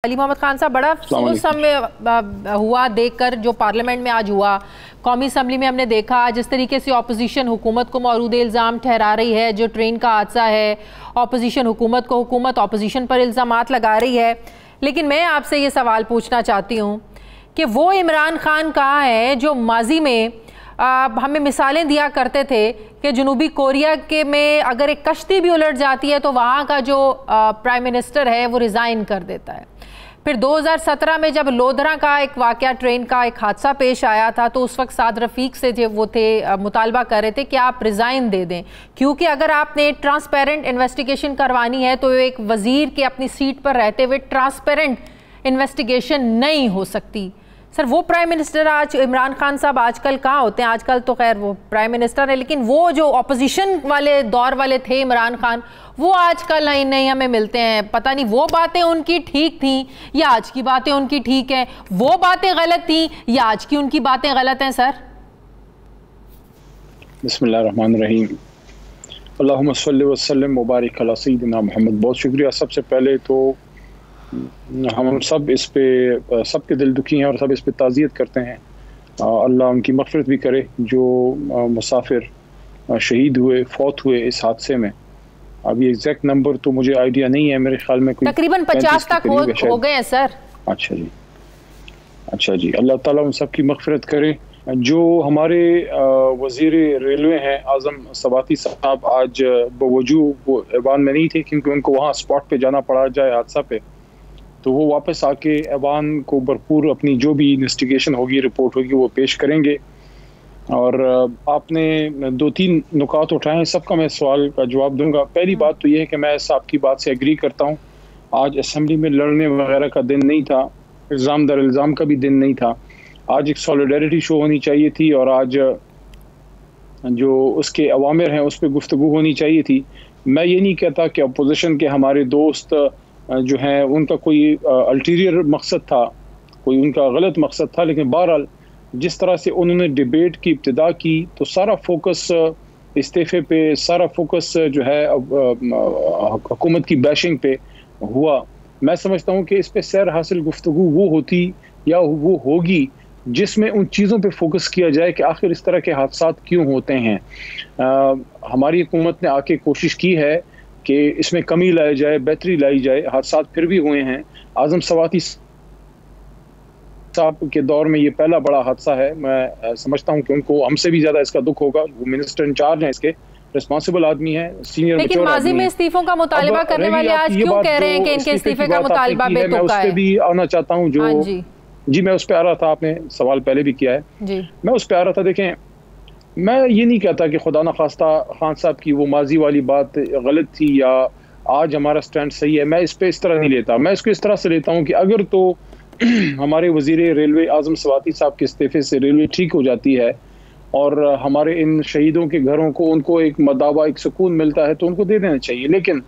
अली मोहम्मद खान साहब, बड़ा अफसोस हमें हुआ देखकर जो पार्लियामेंट में आज हुआ। कौमी असम्बली में हमने देखा जिस तरीके से ऑपोजिशन हुकूमत को मौरूद इल्ज़ाम ठहरा रही है, जो ट्रेन का हादसा है, ऑपोजिशन हुकूमत को, हुकूमत ऑपोजिशन पर इल्ज़ामात लगा रही है। लेकिन मैं आपसे ये सवाल पूछना चाहती हूँ कि वो इमरान खान कहाँ है जो माजी में हमें मिसालें दिया करते थे कि जनूबी कोरिया के में अगर एक कश्ती भी उलट जाती है तो वहाँ का जो प्राइम मिनिस्टर है वो रिज़ाइन कर देता है। फिर 2017 में जब लोधरा का एक वाक़या, ट्रेन का एक हादसा पेश आया था, तो उस वक्त साद रफ़ीक से जो वो थे मुतालबा कर रहे थे कि आप रिज़ाइन दे दें, क्योंकि अगर आपने ट्रांसपेरेंट इन्वेस्टिगेशन करवानी है तो एक वज़ीर के अपनी सीट पर रहते हुए ट्रांसपेरेंट इन्वेस्टिगेशन नहीं हो सकती। सर, वो प्राइम मिनिस्टर आज इमरान खान साहब आजकल कहाँ होते हैं? आजकल तो खैर वो प्राइम मिनिस्टर है, लेकिन वो जो ऑपोजिशन वाले दौर वाले थे इमरान खान, वो आजकल नहीं हमें मिलते हैं। पता नहीं वो बातें उनकी ठीक थी या आज की बातें उनकी ठीक हैं, वो बातें गलत थी या आज की उनकी बातें गलत हैं। सर, बिस्मिल्लाहिर्रहमानिर्रहीम, अल्लाहुम्मा सल्लि व सल्लिम मुबारिक अला सय्यिदिना मोहम्मद। बहुत शुक्रिया। सबसे पहले तो हम सब इस पे सबके दिल दुखी हैं और सब इस पे ताज़ियत करते हैं। अल्लाह उनकी मग़फ़िरत भी करे जो मुसाफिर शहीद हुए, फौत हुए इस हादसे में। अभी एग्जैक्ट नंबर तो मुझे आइडिया नहीं है, मेरे ख्याल में कोई तकरीबन 50 तक हो गए हैं सर। अच्छा जी, अल्लाह ताला उन सब की मग़फ़िरत करे। जो हमारे वज़ीर रेलवे हैं आज़म सवाती साहब, आज बवजूद वो ऐवान में नहीं थे क्योंकि उनको वहाँ स्पॉट पे जाना पड़ा जाए हादसा पे, तो वो वापस आके ऐवान को भरपूर अपनी जो भी इन्वेस्टिगेशन होगी, रिपोर्ट होगी, वो पेश करेंगे। और आपने 2-3 नुकात उठाए, सबका मैं सवाल का जवाब दूंगा। पहली बात तो ये है कि मैं साहब की बात से एग्री करता हूँ। आज असम्बली में लड़ने वगैरह का दिन नहीं था, इल्ज़ाम दर इल्ज़ाम का भी दिन नहीं था। आज एक सॉलिडारिटी शो होनी चाहिए थी और आज जो उसके अवामिर हैं उस पर गुफ्तगू होनी चाहिए थी। मैं ये नहीं कहता कि अपोजिशन के हमारे दोस्त जो हैं उनका कोई अल्टीरियर मकसद था, कोई उनका गलत मकसद था, लेकिन बहरहाल जिस तरह से उन्होंने डिबेट की इब्तिदा की तो सारा फोकस इस्तीफ़े पे, सारा फोकस जो है हुकूमत की बैशिंग पे हुआ। मैं समझता हूँ कि इस पे सैर हासिल गुफ्तगू वो होती या वो होगी जिसमें उन चीज़ों पे फोकस किया जाए कि आखिर इस तरह के हादसात क्यों होते हैं। हमारी हुकूमत ने आके कोशिश की है कि इसमें कमी लाई जाए, बेहतरी लाई जाए। हादसात फिर भी हुए हैं। आज़म सवाती साहब के दौर में ये पहला बड़ा हादसा है। मैं समझता हूँ कि उनको हमसे भी ज़्यादा इसका दुख होगा। वो मिनिस्टर इंचार्ज हैं, इसके रिस्पॉन्सिबल आदमी है, सीनियर। लेकिन माजी में इस्तीफों का मुतालबा करने वाले आज क्यों कह रहे हैं कि इनके इस्तीफे का मुतालबा बेतुका है? मैं उस पे भी आना चाहता हूँ। जो जी मैं उस पे आ रहा था, आपने सवाल पहले भी किया है जी, मैं उस पे आ रहा था। देखें, मैं ये नहीं कहता कि खुदा न खास्ता खान साहब की वो माजी वाली बात गलत थी या आज हमारा स्टैंड सही है। मैं इस पे इस तरह नहीं लेता। मैं इसको इस तरह से लेता हूँ कि अगर तो हमारे वज़ीर रेलवे आज़म सवाती साहब के इस्तीफ़े से रेलवे ठीक हो जाती है और हमारे इन शहीदों के घरों को उनको एक मदावा, एक सुकून मिलता है तो उनको दे देना चाहिए। लेकिन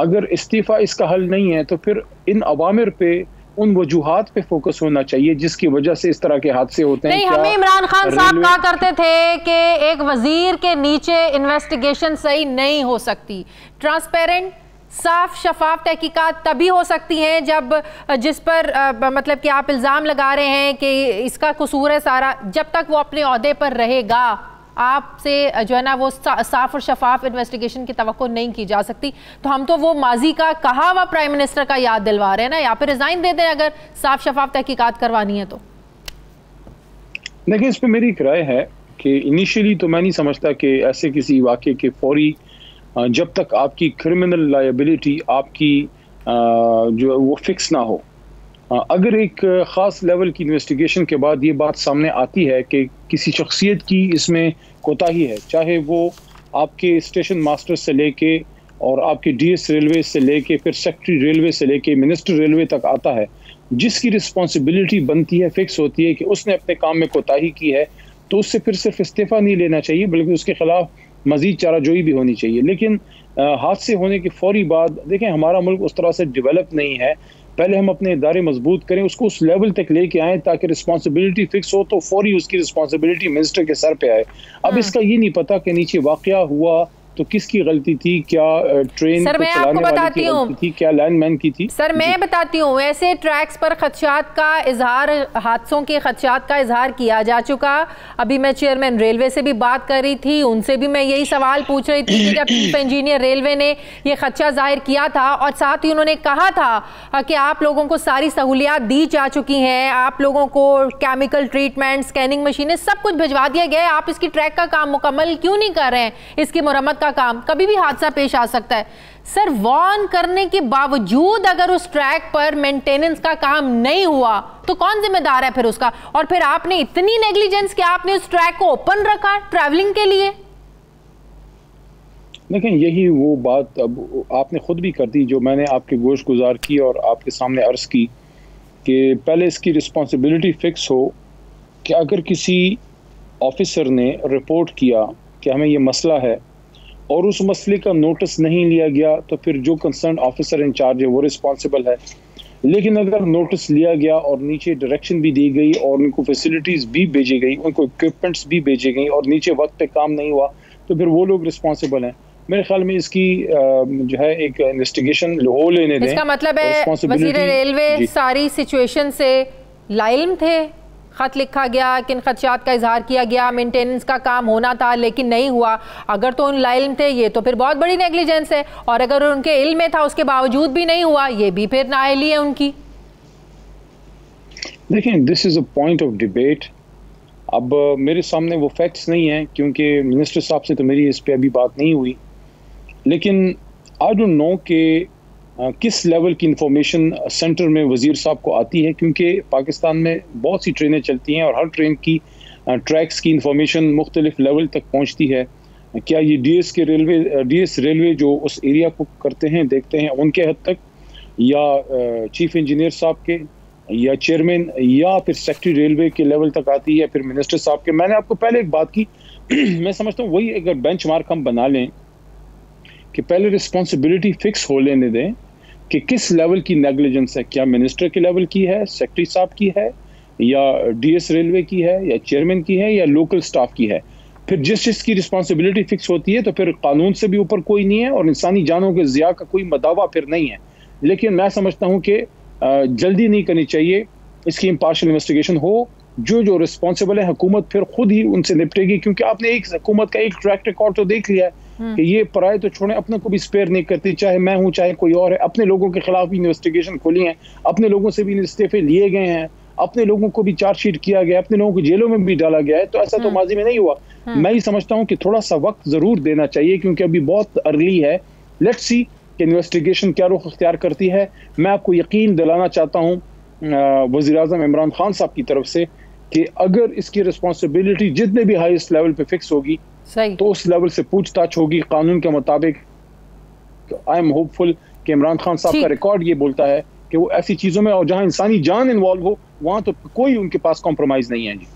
अगर इस्तीफ़ा इसका हल नहीं है तो फिर इन अवामिर पे, उन वजूहात पे फोकस होना चाहिए जिसकी वजह से इस तरह के हादसे होते हैं। नहीं, हमें इमरान खान साहब कहा करते थे कि एक वजीर के नीचे इन्वेस्टिगेशन सही नहीं हो सकती। ट्रांसपेरेंट, साफ शफाफ तहकीकात तभी हो सकती हैं जब जिस पर मतलब कि आप इल्ज़ाम लगा रहे हैं कि इसका कसूर है सारा, जब तक वो अपने ओहदे पर रहेगा आपसे जो है ना वो साफ और शफाफ इन्वेस्टिगेशन की तवक्को नहीं की जा सकती। तो हम तो वो माजी का कहा हुआ प्राइम मिनिस्टर का याद दिलवा रहे हैं ना, या फिर रिजाइन दे दें अगर साफ शफाफ तहकीकात करवानी है तो। देखिए, इस पर मेरी एक राय है कि इनिशियली तो मैं नहीं समझता कि ऐसे किसी वाक़े के फौरी, जब तक आपकी क्रिमिनल लायबिलिटी आपकी जो वो फिक्स ना हो, अगर एक ख़ास लेवल की इन्वेस्टिगेशन के बाद ये बात सामने आती है कि किसी शख्सियत की इसमें कोताही है, चाहे वो आपके स्टेशन मास्टर से लेके और आपके डीएस रेलवे से लेके फिर सेक्रेटरी रेलवे से लेके मिनिस्टर रेलवे तक आता है, जिसकी रिस्पॉन्सिबिलिटी बनती है, फिक्स होती है कि उसने अपने काम में कोताही की है, तो उससे फिर सिर्फ इस्तीफ़ा नहीं लेना चाहिए बल्कि उसके खिलाफ मज़ीद चाराजोई भी होनी चाहिए। लेकिन हादसे होने के फौरी बाद, देखें, हमारा मुल्क उस तरह से डेवलप नहीं है। पहले हम अपने इदारे मजबूत करें, उसको उस लेवल तक लेके आएँ ताकि रिस्पॉन्सिबिलिटी फिक्स हो तो फौरी उसकी रिस्पॉन्सिबिलिटी मिनिस्टर के सर पे आए। अब इसका ये नहीं पता कि नीचे वाक़या हुआ तो किसकी गलती थी? क्या ट्रेन सर, को चलाने वाले की गलती थी? क्या लाइनमैन की थी? सर मैं बताती हूँ, ऐसे ट्रैक्स पर खदशात का इजहार, हादसों के खदशात का इजहार किया जा चुका। अभी मैं चेयरमैन रेलवे से भी बात कर रही थी, उनसे भी मैं यही सवाल पूछ रही थी कि जब चीफ इंजीनियर रेलवे ने ये खदशा जाहिर किया था और साथ ही उन्होंने कहा था कि आप लोगों को सारी सहूलियात दी जा चुकी हैं, आप लोगों को केमिकल ट्रीटमेंट, स्कैनिंग मशीनें, सब कुछ भिजवा दिया गया है, आप इसकी ट्रैक का काम मुकम्मल क्यों नहीं कर रहे हैं? इसकी मुरम्मत का काम, कभी भी हादसा पेश आ सकता है। सर, वार्न करने के बावजूद अगर उस ट्रैक पर मेंटेनेंस का काम नहीं हुआ तो कौन जिम्मेदार है फिर उसका? और फिर आपने इतनी नेग्लिजेंस कि आपने उस ट्रैक को ओपन रखा ट्रैवलिंग के लिए। लेकिन यही वो बात अब आपने खुद भी कर दी जो मैंने आपके गोश गुजार की और आपके सामने अर्ज की कि पहले इसकी रिस्पॉन्सिबिलिटी फिक्स हो कि अगर किसी ऑफिसर ने रिपोर्ट किया कि हमें ये मसला है और उस मसले का नोटिस नहीं लिया गया तो फिर जो कंसर्न ऑफिसर इंचार्ज है वो रिस्पॉन्सिबल है। लेकिन अगर नोटिस लिया गया और नीचे डायरेक्शन भी दी गई और उनको फैसिलिटीज़ भी भेजी गई, उनको इक्विपमेंट्स भी भेजे गई और नीचे वक्त पे काम नहीं हुआ तो फिर वो लोग रिस्पॉन्सिबल हैं। मेरे ख्याल में इसकी जो है एक इन्वेस्टिगेशन हो लेने दें। इसका मतलब है वज़ीर रेलवे सारी सिचुएशन से लाइल्म थे, खत लिखा गया, किन खदशात का इजहार किया गया, मेंटेनेंस का काम होना था लेकिन नहीं हुआ। अगर तो उन लाइल्म थे ये तो फिर बहुत बड़ी नेग्लिजेंस है, और अगर उनके इल्म में था उसके बावजूद भी नहीं हुआ ये भी फिर नाअहली है उनकी। देखिए, this is a point of debate. अब मेरे सामने वो फैक्ट्स नहीं हैं क्योंकि मिनिस्टर साहब से तो मेरी इस पर अभी बात नहीं हुई, लेकिन आई डोंट नो कि किस लेवल की इंफॉर्मेशन सेंटर में वज़ीर साहब को आती है, क्योंकि पाकिस्तान में बहुत सी ट्रेनें चलती हैं और हर ट्रेन की ट्रैक्स की इंफॉर्मेशन मुख्तलिफ लेवल तक पहुंचती है। क्या ये डीएस रेलवे जो उस एरिया को करते हैं, देखते हैं, उनके हद तक, या चीफ इंजीनियर साहब के, या चेयरमैन, या फिर सेक्रेटरी रेलवे के लेवल तक आती है, फिर मिनिस्टर साहब के? मैंने आपको पहले एक बात की मैं समझता हूँ वही अगर बेंचमार्क हम बना लें कि पहले रिस्पॉन्सिबिलिटी फिक्स हो लेने दें कि किस लेवल की नेग्लिजेंस है, क्या मिनिस्टर के लेवल की है, सेक्रेटरी साहब की है, या डीएस रेलवे की है, या चेयरमैन की है, या लोकल स्टाफ की है। फिर जिस चीज़ की रिस्पॉन्सिबिलिटी फिक्स होती है तो फिर कानून से भी ऊपर कोई नहीं है और इंसानी जानों के ज़िया का कोई मदावा फिर नहीं है। लेकिन मैं समझता हूँ कि जल्दी नहीं करनी चाहिए, इसकी इम्पार्शियल इन्वेस्टिगेशन हो, जो रिस्पॉन्सिबल है हुकूमत फिर खुद ही उनसे निपटेगी, क्योंकि आपने एक हुकूमत का एक ट्रैक रिकॉर्ड तो देख लिया है कि ये पराए तो छोड़े, अपने को भी स्पेयर नहीं करती, चाहे मैं हूं चाहे कोई और है। अपने लोगों के खिलाफ भी इन्वेस्टिगेशन खुली है, अपने लोगों से भी इस्तीफे लिए गए हैं, अपने लोगों को भी चार्जशीट किया गया, अपने लोगों को जेलों में भी डाला गया है। तो ऐसा तो माजी में नहीं हुआ। मैं ही समझता हूँ कि थोड़ा सा वक्त जरूर देना चाहिए क्योंकि अभी बहुत अर्ली है। लेट्स सी कि इन्वेस्टिगेशन क्या रुख अख्तियार करती है। मैं आपको यकीन दिलाना चाहता हूँ वज़ीर-ए-आज़म इमरान खान साहब की तरफ से कि अगर इसकी रिस्पॉन्सिबिलिटी जितने भी हाईएस्ट लेवल पे फिक्स होगी तो उस लेवल से पूछताछ होगी कानून के मुताबिक। आई एम होपफुल कि इमरान खान साहब का रिकॉर्ड ये बोलता है कि वो ऐसी चीजों में और जहां इंसानी जान इन्वॉल्व हो वहां तो कोई उनके पास कॉम्प्रोमाइज नहीं है जी।